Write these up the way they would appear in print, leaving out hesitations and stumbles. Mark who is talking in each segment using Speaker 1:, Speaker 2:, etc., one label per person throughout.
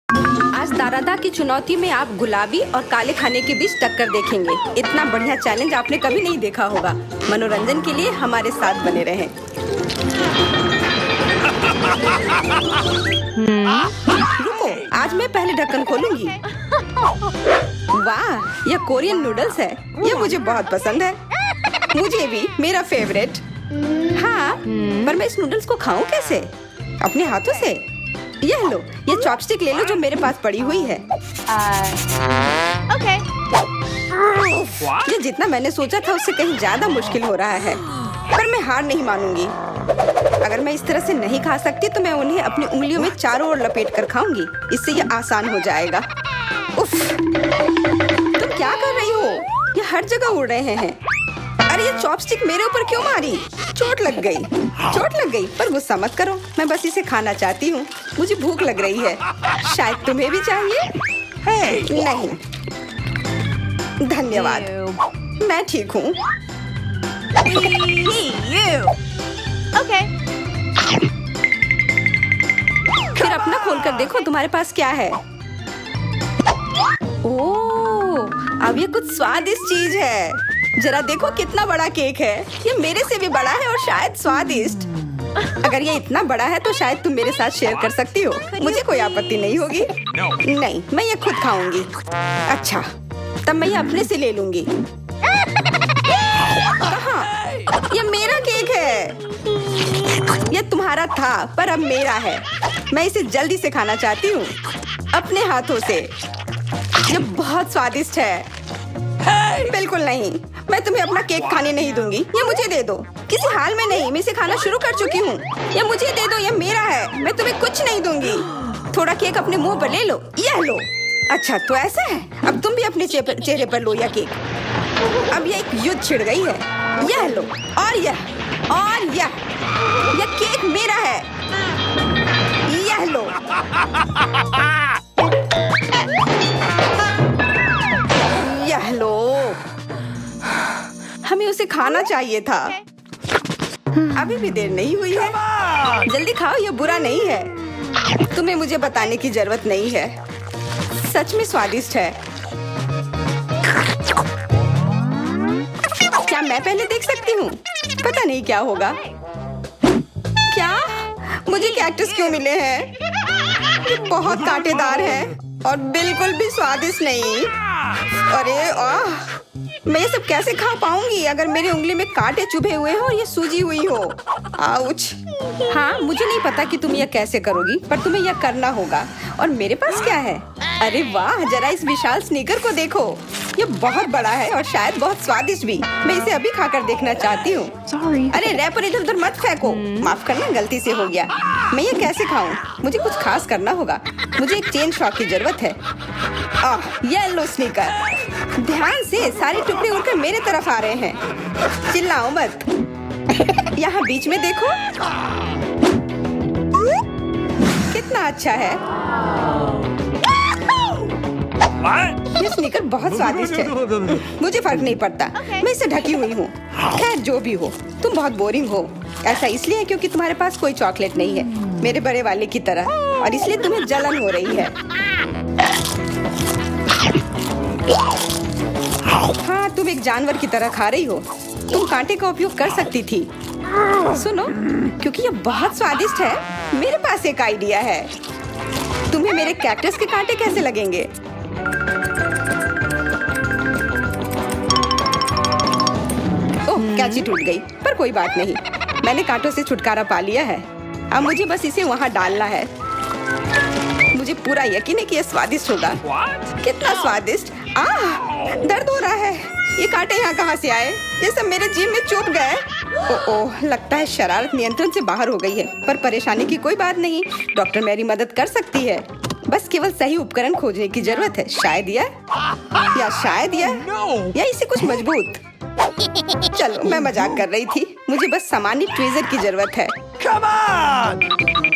Speaker 1: आज दारादा की चुनौती में आप गुलाबी और काले खाने के बीच टक्कर देखेंगे। इतना बढ़िया चैलेंज आपने कभी नहीं देखा होगा। मनोरंजन के लिए हमारे साथ बने रहें। रुको, आज मैं पहले ढक्कन खोलूंगी। वाह, यह कोरियन नूडल्स है। यह मुझे बहुत पसंद है। मुझे भी, मेरा फेवरेट। हाँ, पर मैं इस नूडल्स को खाऊं कैसे? अपने हाथों से? यह लो, ये चॉपस्टिक ले लो जो मेरे पास पड़ी हुई है।
Speaker 2: ओके।
Speaker 1: ये जितना मैंने सोचा था उससे कहीं ज्यादा मुश्किल हो रहा है, पर मैं हार नहीं मानूंगी। अगर मैं इस तरह से नहीं खा सकती तो मैं उन्हें अपनी उंगलियों में चारों ओर लपेट कर खाऊंगी। इससे ये आसान हो जाएगा। उफ, तुम क्या कर रही हो? ये हर जगह उड़ रहे हैं। अरे ये चॉपस्टिक मेरे ऊपर क्यों मारी? चोट लग गई। पर गुस्सा मत करो, मैं बस इसे खाना चाहती हूँ। मुझे भूख लग रही है। शायद तुम्हें भी चाहिए? नहीं, धन्यवाद। मैं ठीक हूँ।
Speaker 2: ओके।
Speaker 1: फिर अपना खोल कर देखो तुम्हारे पास क्या है। ओह, अब ये कुछ स्वादिष्ट चीज है। जरा देखो कितना बड़ा केक है। ये मेरे से भी बड़ा है और शायद स्वादिष्ट। अगर ये इतना बड़ा है तो शायद तुम मेरे साथ शेयर कर सकती हो। मुझे कोई आपत्ति नहीं होगी। नहीं, मैं ये खुद खाऊंगी। अच्छा, तब मैं ये अपने से ले लूंगी। कहाँ? ये मेरा केक है। ये तुम्हारा था पर अब मेरा है। मैं इसे जल्दी से खाना चाहती हूँ, अपने हाथों से। ये बहुत स्वादिष्ट है। बिल्कुल नहीं, मैं तुम्हें अपना केक खाने नहीं दूंगी। ये मुझे दे दो। किसी हाल में नहीं, मैं इसे खाना शुरू कर चुकी हूँ। ये मुझे दे दो, ये मेरा है। मैं तुम्हें कुछ नहीं दूंगी। थोड़ा केक अपने मुंह पर ले लो। यह लो। अच्छा, तो ऐसा है। अब तुम भी अपने चेहरे पर लो यह केक। अब यह एक युद्ध छिड़ गई है। यह लो, और यह केक मेरा है। यह लो। यह लो। हमें उसे खाना चाहिए था। अभी भी देर नहीं हुई है। जल्दी खाओ, यह बुरा नहीं है। तुम्हें मुझे बताने की जरूरत नहीं है। सच में स्वादिष्ट है। क्या मैं पहले देख सकती हूँ? पता नहीं क्या होगा। क्या? मुझे कैक्टस क्यों मिले हैं? ये बहुत कांटेदार है और बिल्कुल भी स्वादिष्ट नहीं। अरे मैं ये सब कैसे खा पाऊंगी अगर मेरी उंगली में कांटे चुभे हुए हो और ये सूजी हुई हो। आउच। हाँ, मुझे नहीं पता कि तुम यह कैसे करोगी, पर तुम्हें यह करना होगा। और मेरे पास क्या है? अरे वाह, जरा इस विशाल स्नीकर को देखो। ये बहुत बड़ा है और शायद बहुत स्वादिष्ट भी। मैं इसे अभी खाकर देखना चाहती हूँ। अरे रैपर इधर उधर मत फेंको। माफ करना, गलती से हो गया। मैं ये कैसे खाऊं? मुझे कुछ खास करना होगा। मुझे एक चेन शॉक की जरूरत है। ये लो स्नीकर। ध्यान से, सारे टुकड़े उड़कर मेरे तरफ आ रहे हैं। चिल्लाओ मत। यहाँ बीच में देखो, कितना अच्छा है। ये स्नीकर बहुत स्वादिष्ट है। मुझे फर्क नहीं पड़ता, मैं इसे ढकी हुई हूँ। खैर जो भी हो, तुम बहुत बोरिंग हो। ऐसा इसलिए क्योंकि तुम्हारे पास कोई चॉकलेट नहीं है, मेरे बड़े वाले की तरह, और इसलिए तुम्हें जलन हो रही है। हाँ, तुम एक जानवर की तरह खा रही हो। तुम कांटे का उपयोग कर सकती थी। सुनो, क्योंकि ये बहुत स्वादिष्ट है, मेरे पास एक आइडिया है। तुम्हें मेरे कैक्टस के कांटे कैसे लगेंगे? ओह, कैंची टूट गई, पर कोई बात नहीं। मैंने कांटों से छुटकारा पा लिया है। अब मुझे बस इसे वहाँ डालना है। मुझे पूरा यकीन है कि यह स्वादिष्ट होगा। कितना स्वादिष्ट। दर्द हो रहा है। ये कांटे यहाँ कहाँ से आए? ये सब मेरे जीभ में चुभ गए। ओह, लगता है शरारत नियंत्रण से बाहर हो गई है, पर परेशानी की कोई बात नहीं। डॉक्टर मेरी मदद कर सकती है। बस केवल सही उपकरण खोजने की जरूरत है। शायद या इसे कुछ मजबूत। चलो, मैं मजाक कर रही थी। मुझे बस सामान्य ट्वीजर की जरूरत है।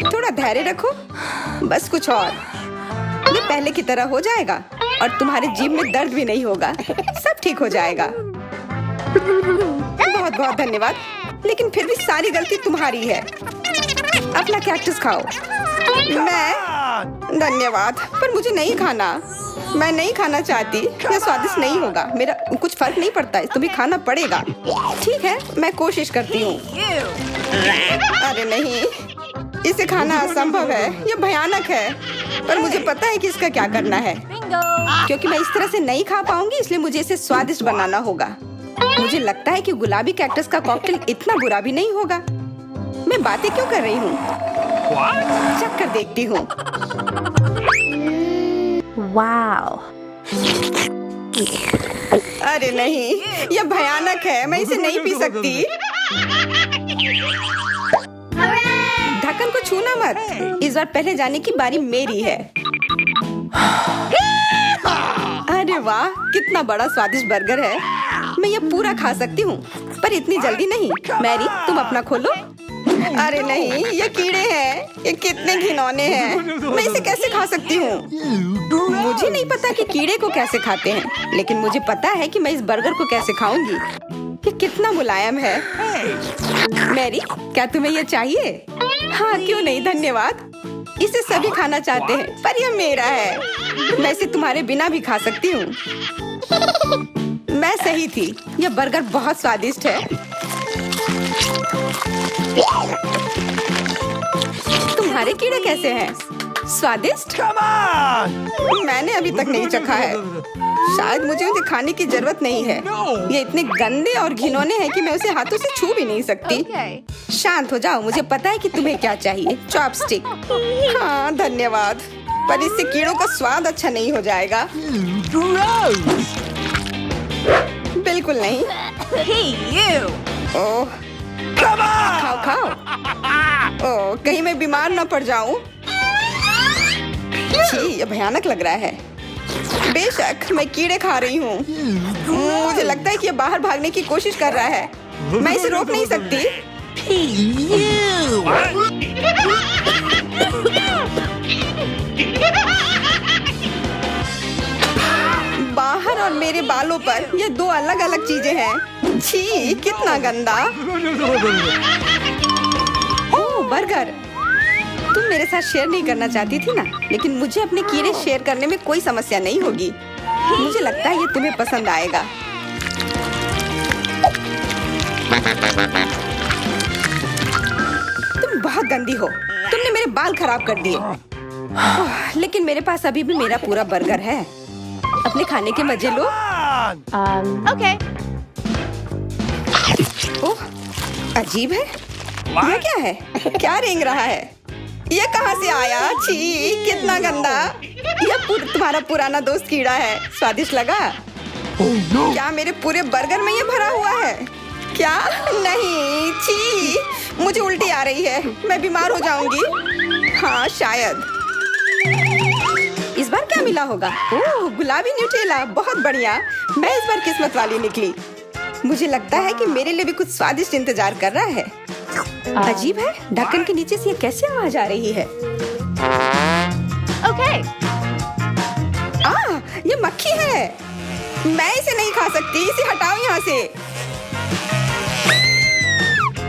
Speaker 1: थोड़ा धैर्य रखो, बस कुछ और। ये पहले की तरह हो जाएगा और तुम्हारे जीभ में दर्द भी नहीं होगा। सब ठीक हो जाएगा। बहुत बहुत धन्यवाद, लेकिन फिर भी सारी गलती तुम्हारी है। अपना कैक्टस खाओ। धन्यवाद, पर मुझे नहीं खाना। मैं नहीं खाना चाहती। यह स्वादिष्ट नहीं होगा। मेरा कुछ फर्क नहीं पड़ता है, तुम्हें खाना पड़ेगा। ठीक है, मैं कोशिश करती हूँ। अरे नहीं, इसे खाना असंभव है। यह भयानक है, पर मुझे पता है कि इसका क्या करना है। क्योंकि मैं इस तरह से नहीं खा पाऊंगी, इसलिए मुझे इसे स्वादिष्ट बनाना होगा। मुझे लगता है कि गुलाबी कैक्टस का कॉकटेल इतना बुरा भी नहीं होगा। मैं बातें क्यों कर रही हूँ? चख कर देखती हूँ।
Speaker 2: Wow.
Speaker 1: अरे नहीं, यह भयानक है। मैं इसे नहीं पी सकती। ढक्कन को छूना मत। इस बार पहले जाने की बारी मेरी है। अरे वाह, कितना बड़ा स्वादिष्ट बर्गर है। मैं ये पूरा खा सकती हूँ, पर इतनी जल्दी नहीं। मैरी, तुम अपना खोलो। अरे नहीं, ये कीड़े हैं। ये कितने घिनौने हैं। मैं इसे कैसे खा सकती हूँ? मुझे नहीं पता कि कीड़े को कैसे खाते हैं, लेकिन मुझे पता है कि मैं इस बर्गर को कैसे खाऊंगी। ये कितना मुलायम है। मैरी, क्या तुम्हें ये चाहिए? हाँ, क्यों नहीं, धन्यवाद। इसे सभी खाना चाहते हैं, पर यह मेरा है। मैं इसे तुम्हारे बिना भी खा सकती हूँ। मैं सही थी, यह बर्गर बहुत स्वादिष्ट है। तुम्हारे कीड़े कैसे हैं? स्वादिष्ट? मैंने अभी तक नहीं चखा है। शायद मुझे उसे खाने की जरूरत नहीं है। ये इतने गंदे और घिनौने हैं कि मैं उसे हाथों से छू भी नहीं सकती। शांत हो जाओ, मुझे पता है कि तुम्हें क्या चाहिए। चॉपस्टिक। हाँ, धन्यवाद, पर इससे कीड़ों का स्वाद अच्छा नहीं हो जाएगा। बिल्कुल नहीं।
Speaker 2: Hey, you.
Speaker 1: ओह, खाओ खाओ। ओह, कहीं मैं बीमार न पड़ जाऊं। छी, ये भयानक लग रहा है। बेशक मैं कीड़े खा रही हूँ। मुझे लगता है कि ये बाहर भागने की कोशिश कर रहा है। मैं इसे रोक नहीं सकती। बाहर और मेरे बालों पर ये दो अलग अलग चीजें हैं। छी, कितना गंदा। ओह, बर्गर। तुम मेरे साथ शेयर नहीं करना चाहती थी ना, लेकिन मुझे अपने कीड़े शेयर करने में कोई समस्या नहीं होगी। मुझे लगता है ये तुम्हें पसंद आएगा। तुम बहुत गंदी हो। तुमने मेरे बाल खराब कर दिए। लेकिन मेरे पास अभी भी मेरा पूरा बर्गर है। अपने खाने के मजे लो।
Speaker 2: Okay.
Speaker 1: ओह, अजीब है। यह क्या है? क्या रेंग रहा है? ये कहाँ से आया? छी, कितना गंदा। यह तुम्हारा पुराना दोस्त कीड़ा है। स्वादिष्ट लगा? क्या मेरे पूरे बर्गर में ये भरा हुआ है? क्या? नहीं, छी, मुझे उल्टी आ रही है। मैं बीमार हो जाऊंगी। हाँ, शायद। इस बार क्या मिला होगा? ओह, गुलाबी न्यूटेला, बहुत बढ़िया। मैं इस बार किस्मत वाली निकली। मुझे लगता है कि मेरे लिए भी कुछ स्वादिष्ट इंतजार कर रहा है। अजीब है, ढक्कन के नीचे से ये कैसे आवाज आ रही है?
Speaker 2: Okay.
Speaker 1: ये मक्खी है। मैं इसे नहीं खा सकती। इसे हटाओ यहाँ से।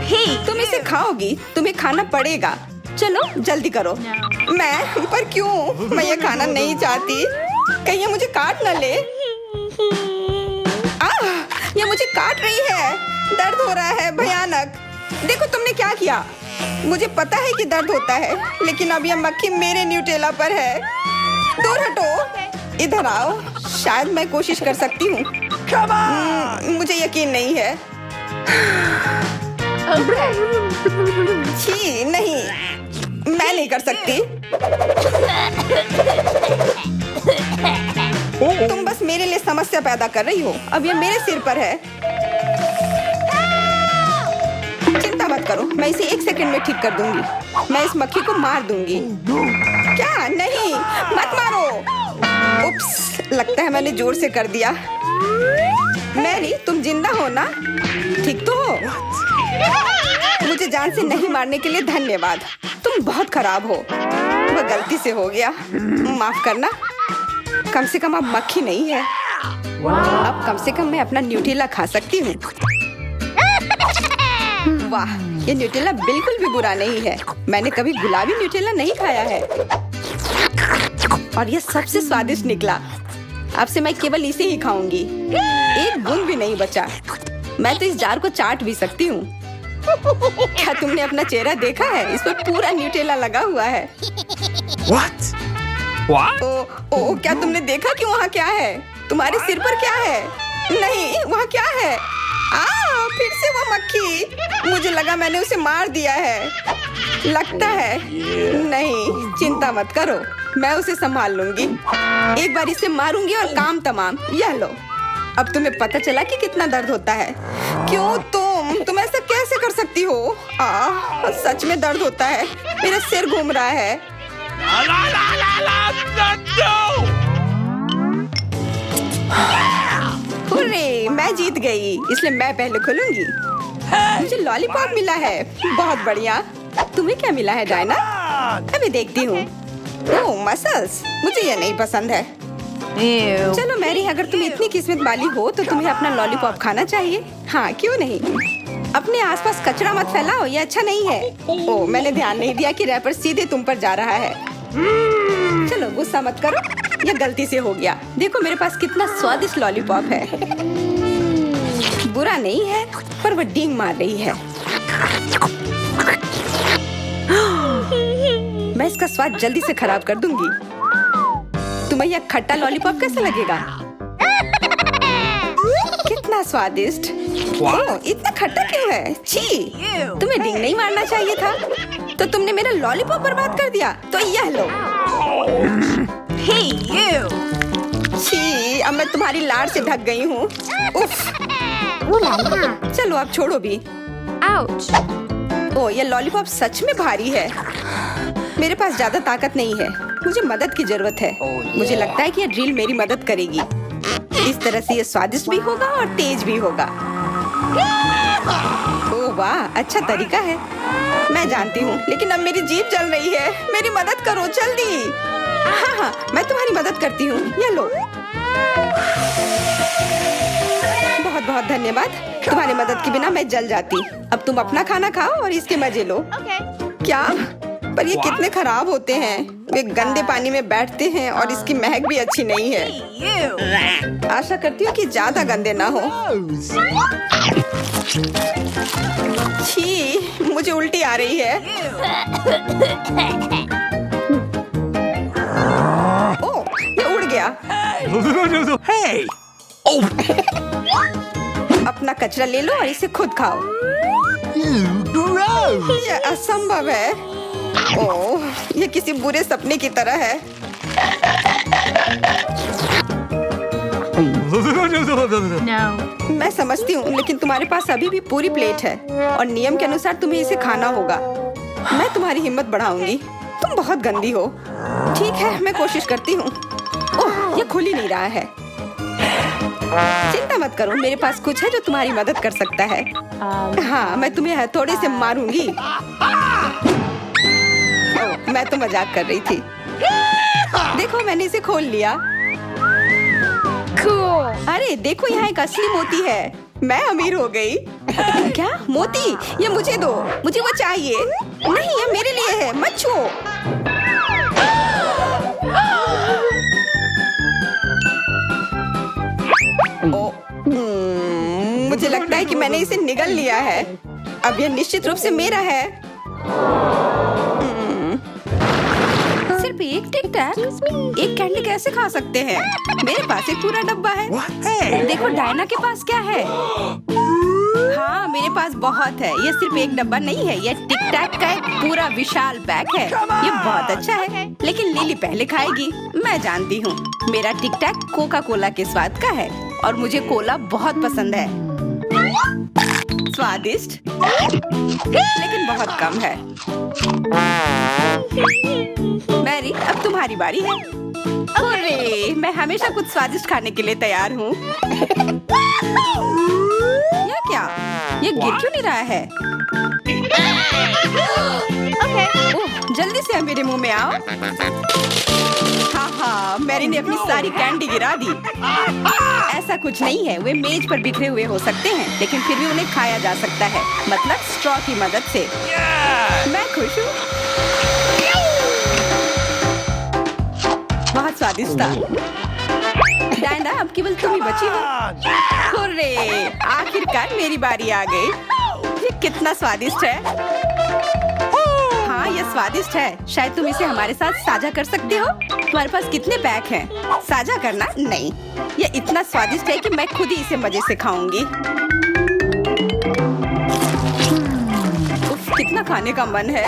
Speaker 2: Hey,
Speaker 1: तुम इसे खाओगी, तुम्हें खाना पड़ेगा। चलो जल्दी करो। मैं? पर क्यों? मैं ये खाना नहीं चाहती। कहीं ये मुझे काट न ले। ये मुझे काट रही है। दर्द हो रहा है, भयानक। देखो तुमने क्या किया। मुझे पता है कि दर्द होता है, लेकिन अब यह मक्खी मेरे न्यूटेला पर है। दूर हटो। इधर आओ। शायद मैं कोशिश कर सकती हूँ। मुझे यकीन नहीं है। छी, नहीं, मैं नहीं कर सकती। तुम बस मेरे लिए समस्या पैदा कर रही हो। अब ये मेरे सिर पर है। चिंता मत करो, मैं इसे 1 सेकंड में ठीक कर दूंगी। मैं इस मक्खी को मार दूंगी। क्या? नहीं, मत मारो। उप्स, लगता है मैंने जोर से कर दिया। मैरी, तुम जिंदा हो ना? ठीक तो हो? मुझे जान से नहीं मारने के लिए धन्यवाद। तुम बहुत खराब हो। वह गलती से हो गया, माफ करना। कम से कम अब मक्खी नहीं है। अब कम से कम मैं अपना न्यूटेला खा सकती हूँ। वाह, ये न्यूटेला बिल्कुल भी बुरा नहीं है। मैंने कभी गुलाबी न्यूटेला नहीं खाया है। और ये सबसे स्वादिष्ट निकला। अब से मैं केवल इसे ही खाऊंगी, एक बूंद भी नहीं बचा। मैं तो इस जार को चाट भी सकती हूँ। क्या तुमने अपना चेहरा देखा है? इस पर पूरा न्यूटेला लगा हुआ है।
Speaker 3: What? What?
Speaker 1: ओ, क्या तुमने देखा कि वहाँ क्या है? तुम्हारे सिर पर क्या है? नहीं, वहाँ क्या है? फिर से वो मक्खी। मुझे लगा मैंने उसे मार दिया है। लगता है नहीं, चिंता मत करो, मैं उसे संभाल लूंगी। एक बार इसे मारूंगी और काम तमाम। यह लो। अब तुम्हें पता चला कि कितना दर्द होता है। क्यों तुम ऐसा कैसे कर सकती हो? सच में दर्द होता है। मेरा सिर घूम रहा है। हुर्रे, मैं जीत गई, इसलिए मैं पहले खोलूंगी। मुझे लॉलीपॉप मिला है, बहुत बढ़िया। तुम्हें क्या मिला है डायना? अभी देखती हूँ। ओह, मसल्स, मुझे ये नहीं पसंद है।
Speaker 2: Ew.
Speaker 1: चलो मैरी, अगर तुम इतनी किस्मत वाली हो तो तुम्हें अपना लॉलीपॉप खाना चाहिए। हाँ, क्यों नहीं। अपने आसपास कचरा मत फैलाओ, ये अच्छा नहीं है। ओह, मैंने ध्यान नहीं दिया कि रैपर सीधे तुम पर जा रहा है। चलो गुस्सा मत करो, ये गलती से हो गया। देखो मेरे पास कितना स्वादिष्ट लॉलीपॉप है। बुरा नहीं है, पर वो डींग मार रही है। मैं इसका स्वाद जल्दी से खराब कर दूंगी। तुम्हें यह खट्टा लॉलीपॉप कैसा लगेगा? कितना स्वादिष्ट। ओह, इतना खट्टा क्यों है? छी, तुम्हें डींग नहीं मारना चाहिए था। तो तुमने मेरा लॉलीपॉप बर्बाद कर दिया। तो यह लो।
Speaker 2: Hey, you.
Speaker 1: छी, अब मैं तुम्हारी लाड़ से ढक गई हूँ। उफ। चलो अब छोड़ो भी।
Speaker 2: Ouch.
Speaker 1: ओह, ये लॉलीपॉप सच में भारी है। मेरे पास ज्यादा ताकत नहीं है, मुझे मदद की जरूरत है। मुझे लगता है कि ये ड्रिल मेरी मदद करेगी। इस तरह से ये स्वादिष्ट भी होगा और तेज भी होगा। ओह वाह, अच्छा तरीका है। मैं जानती हूँ, लेकिन अब मेरी जीभ जल रही है। मेरी मदद करो जल्दी। हाँ, मैं तुम्हारी मदद करती हूँ। ये लो। बहुत बहुत धन्यवाद। तुम्हारी मदद के बिना मैं जल जाती। अब तुम अपना खाना खाओ और इसके मजे लो।
Speaker 2: Okay.
Speaker 1: क्या? पर ये कितने खराब होते हैं। वे गंदे पानी में बैठते हैं और इसकी महक भी अच्छी नहीं है।
Speaker 2: Hey, you.
Speaker 1: आशा करती हूँ कि ज्यादा गंदे ना हो। छी, मुझे उल्टी आ रही है। ओह, ये उड़ गया।
Speaker 3: Hey!
Speaker 1: अपना कचरा ले लो और इसे खुद खाओ।
Speaker 3: Gross!
Speaker 1: ये असंभव है। ओह, ये किसी बुरे सपने की तरह है।
Speaker 2: No.
Speaker 1: मैं समझती हूँ, लेकिन तुम्हारे पास अभी भी पूरी प्लेट है और नियम के अनुसार तुम्हें इसे खाना होगा। मैं तुम्हारी हिम्मत बढ़ाऊंगी। तुम बहुत गंदी हो। ठीक है, मैं कोशिश करती हूँ। ओह, ये खुल ही नहीं रहा है। चिंता मत करो, मेरे पास कुछ है जो तुम्हारी मदद कर सकता है। हाँ, मैं तुम्हें हथौड़े से मारूंगी। ओह, मैं तो मजाक कर रही थी। देखो, मैंने इसे खोल लिया।
Speaker 2: Cool.
Speaker 1: अरे देखो, यहाँ एक असली मोती है। मैं अमीर हो गई। क्या मोती? ये मुझे दो, मुझे वो चाहिए। नहीं, ये मेरे लिए है, मत छुओ। मुझे लगता है कि मैंने इसे निगल लिया है। अब यह निश्चित रूप से मेरा है। सिर्फ एक टिक टैक, एक कैंडी कैसे खा सकते हैं? मेरे पास एक पूरा डब्बा है।
Speaker 3: What?
Speaker 1: देखो डायना के पास क्या है। हाँ, मेरे पास बहुत है। ये सिर्फ एक डब्बा नहीं है, ये टिक टैक का एक पूरा विशाल पैक है। ये बहुत अच्छा है, लेकिन लिली पहले खाएगी। मैं जानती हूँ, मेरा टिक टैक कोका कोला के स्वाद का है और मुझे कोला बहुत पसंद है। स्वादिष्ट, लेकिन बहुत कम है। मैरी, अब तुम्हारी बारी है। अरे, मैं हमेशा कुछ स्वादिष्ट खाने के लिए तैयार हूँ। यह क्या? ये गिर क्यों नहीं रहा है?
Speaker 2: Okay.
Speaker 1: ओह, जल्दी से मेरे मुंह में आओ। हाँ, मैरी ने अपनी सारी कैंडी गिरा दी। ऐसा कुछ नहीं है, वे मेज पर बिखरे हुए हो सकते हैं, लेकिन फिर भी उन्हें खाया जा सकता है, मतलब स्ट्रॉ की मदद से। मैं खुश हूँ। बहुत स्वादिष्ट था। डायना, अब केवल तुम ही बची हो। हुर्रे, आखिरकार मेरी बारी आ गई। ये कितना स्वादिष्ट है। हाँ, ये स्वादिष्ट है। शायद तुम इसे हमारे साथ साझा कर सकते हो। तुम्हारे पास कितने पैक हैं? साझा करना नहीं। ये इतना स्वादिष्ट है कि मैं खुद ही इसे मजे से खाऊंगी। कितना खाने का मन है।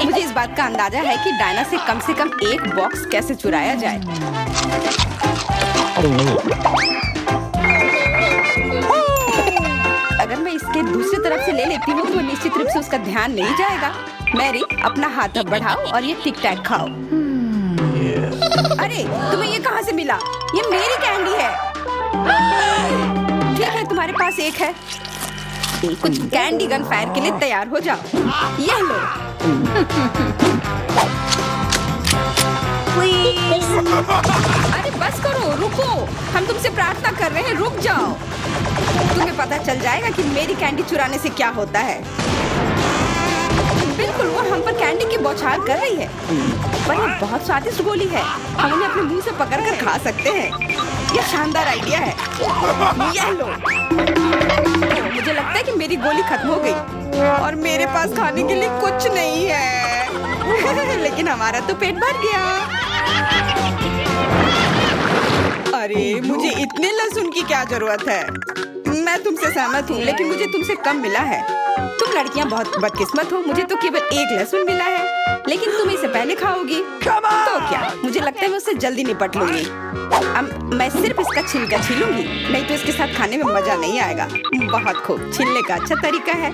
Speaker 1: मुझे इस बात का अंदाजा है कि डायना से कम एक बॉक्स कैसे चुराया जाए। अगर मैं इसके दूसरी तरफ से ले लेती हूँ तो निश्चित रूप से उसका ध्यान नहीं जाएगा। मैरी, अपना हाथ अब बढ़ाओ और ये टिक टैक खाओ। अरे, तुम्हें ये कहाँ से मिला? ये मेरी कैंडी है। ठीक है, तुम्हारे पास एक है। कुछ कैंडी गन फायर के लिए तैयार हो जाओ। ये लो। अरे बस करो, रुको। हम तुमसे प्रार्थना कर रहे हैं, रुक जाओ। तुम्हें पता चल जाएगा कि मेरी कैंडी चुराने से क्या होता है। बिल्कुल, वो हम पर कैंडी की बौछार कर रही है। पर ये बहुत स्वादिष्ट गोली है। हम उन्हें अपने मुंह से पकड़कर खा सकते हैं। ये शानदार आइडिया है। ये लो। मुझे लगता है कि मेरी गोली खत्म हो गई और मेरे पास खाने के लिए कुछ नहीं है। लेकिन हमारा तो पेट भर गया। अरे, मुझे इतने लहसुन की क्या जरूरत है? मैं तुमसे सहमत हूँ, लेकिन मुझे तुमसे कम मिला है। तुम लड़कियाँ बहुत बदकिस्मत हो। मुझे तो केवल एक लहसुन मिला है, लेकिन तुम इसे पहले खाओगी तो क्या? मुझे लगता है मैं उससे जल्दी निपट लूंगी। अब मैं सिर्फ इसका छिलका छीलूंगी, नहीं तो इसके साथ खाने में मजा नहीं आएगा। बहुत खूब, छीलने का अच्छा तरीका है।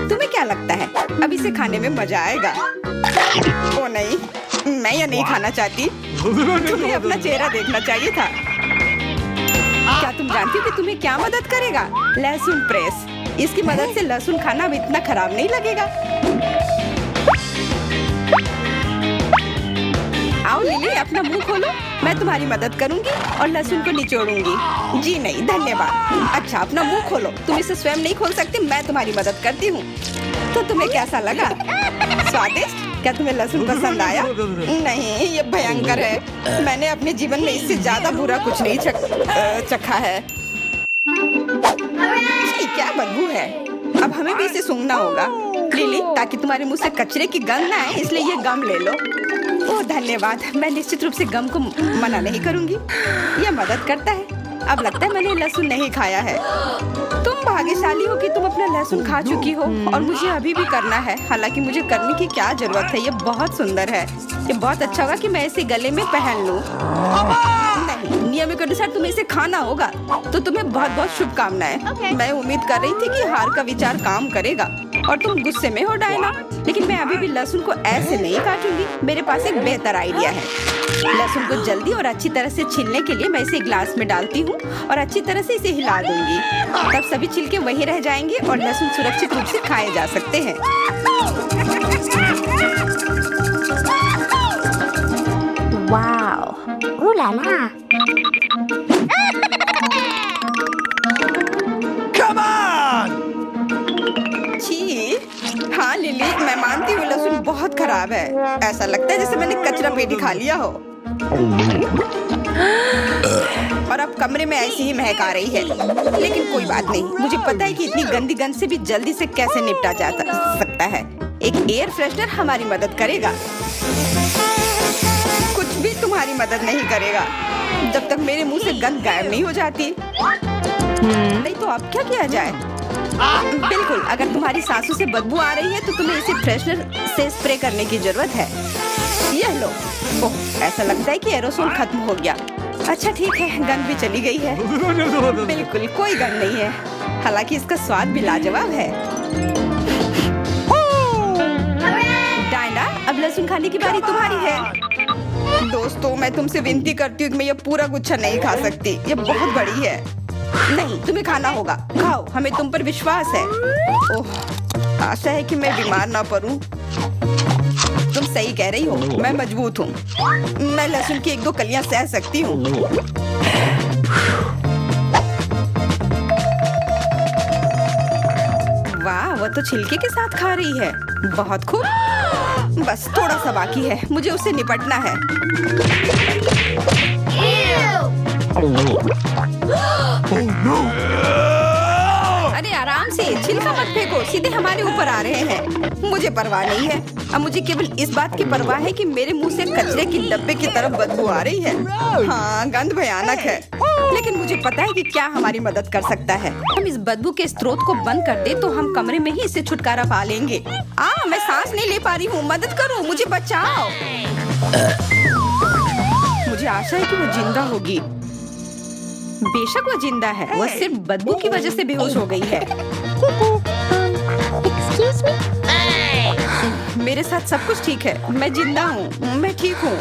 Speaker 1: तुम्हें क्या लगता है अब इसे खाने में मजा आएगा? ओ नहीं, मैं यह नहीं खाना चाहती। तुम्हें अपना चेहरा देखना चाहिए था। क्या तुम जानती हो कि तुम्हें क्या मदद करेगा? लहसुन प्रेस। इसकी मदद से लहसुन खाना अब इतना खराब नहीं लगेगा। आओ लिली, अपना मुंह खोलो। मैं तुम्हारी मदद करूंगी और लहसुन को निचोड़ूंगी। जी नहीं, धन्यवाद। अच्छा, अपना मुंह खोलो। तुम इसे स्वयं नहीं खोल सकती, मैं तुम्हारी मदद करती हूँ। तो तुम्हें कैसा लगा? स्वादिष्ट? क्या तुम्हें लहसुन पसंद आया? नहीं, ये भयंकर है। मैंने अपने जीवन में इससे ज्यादा बुरा कुछ नहीं चखा है। क्या बदबू है। अब हमें भी इसे सूंघना होगा लिली, ताकि तुम्हारे मुंह से कचरे की गंध ना आए, इसलिए ये गम ले लो। ओह धन्यवाद। मैं निश्चित रूप से गम को मना नहीं करूंगी। यह मदद करता है। अब लगता है मैंने लहसुन नहीं खाया है। तुम भाग्यशाली हो कि तुम अपना लहसुन खा चुकी हो और मुझे अभी भी करना है। हालांकि मुझे करने की क्या जरूरत है, ये बहुत सुंदर है। ये बहुत अच्छा होगा कि मैं इसे गले में पहन लूं। नहीं, नियम के अनुसार तुम्हें इसे खाना होगा। तो तुम्हें बहुत बहुत शुभकामनाएं। मैं उम्मीद कर रही थी कि हार का विचार काम करेगा और तुम गुस्से में हो डायना, लेकिन मैं अभी भी लहसुन को ऐसे नहीं काटूंगी। मेरे पास एक बेहतर आइडिया है। लहसुन को जल्दी और अच्छी तरह से छीलने के लिए मैं इसे ग्लास में डालती हूँ और अच्छी तरह से इसे हिला दूंगी। तब सभी छिलके वहीं रह जाएंगे और लहसुन सुरक्षित रूप से खाए जा सकते हैं।
Speaker 2: Wow. Ooh la la.
Speaker 3: Come on!
Speaker 1: छी, हाँ लिली, मैं मानती हूँ लहसुन बहुत खराब है। ऐसा लगता है जैसे मैंने कचरा पेटी खा लिया हो। और अब कमरे में ऐसी ही महक आ रही है। लेकिन कोई बात नहीं, मुझे पता है कि इतनी गंदी गंध से भी जल्दी से कैसे निपटा जा सकता है। एक एयर फ्रेशनर हमारी मदद करेगा। कुछ भी तुम्हारी मदद नहीं करेगा जब तक मेरे मुंह से गंध गायब नहीं हो जाती। नहीं तो अब क्या किया जाए? बिल्कुल, अगर तुम्हारी सांसों से बदबू आ रही है तो तुम्हें इसे फ्रेशनर से स्प्रे करने की जरूरत है। यह लो। ओह, ऐसा लगता है कि एरोसोल खत्म हो गया। अच्छा ठीक है, गंध भी चली गई है। बिल्कुल कोई गंध नहीं है। हालांकि इसका स्वाद भी लाजवाब है। डायना, अब लहसुन खाने की बारी तुम्हारी है। दोस्तों, मैं तुमसे विनती करती हूँ कि मैं ये पूरा गुच्छा नहीं खा सकती। ये बहुत बड़ी है। नहीं, तुम्हें खाना होगा। खाओ, हमें तुम पर विश्वास है। ओह, आशा है कि मैं बीमार ना पड़ूं। तुम सही कह रही हो, मैं मजबूत हूँ। मैं लहसुन की 1-2 कलियां सह सकती हूँ। वाह, वो तो छिलके के साथ खा रही है। बहुत खूब। बस थोड़ा सा बाकी है, मुझे उससे निपटना है। अरे आराम से, छिलका मत फेंको, सीधे हमारे ऊपर आ रहे हैं। मुझे परवाह नहीं है। अब मुझे केवल इस बात की परवाह है कि मेरे मुंह से कचरे की डब्बे की तरफ बदबू आ रही है। हाँ, गंध भयानक है, लेकिन मुझे पता है कि क्या हमारी मदद कर सकता है। हम इस बदबू के स्रोत को बंद कर दे तो हम कमरे में ही इससे छुटकारा पा लेंगे। मैं सांस नहीं ले पा रही हूँ, मदद करो, मुझे बचाओ। मुझे आशा है कि वो जिंदा होगी। बेशक वो जिंदा है, वह सिर्फ बदबू की वजह से बेहोश हो गई है।
Speaker 2: Excuse me?
Speaker 1: मेरे साथ सब कुछ ठीक है, मैं जिंदा हूँ, मैं ठीक हूँ।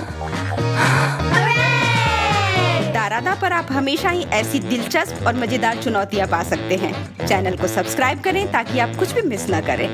Speaker 1: दारादा पर आप हमेशा ही ऐसी दिलचस्प और मजेदार चुनौतियाँ पा सकते हैं। चैनल को सब्सक्राइब करें ताकि आप कुछ भी मिस न करें।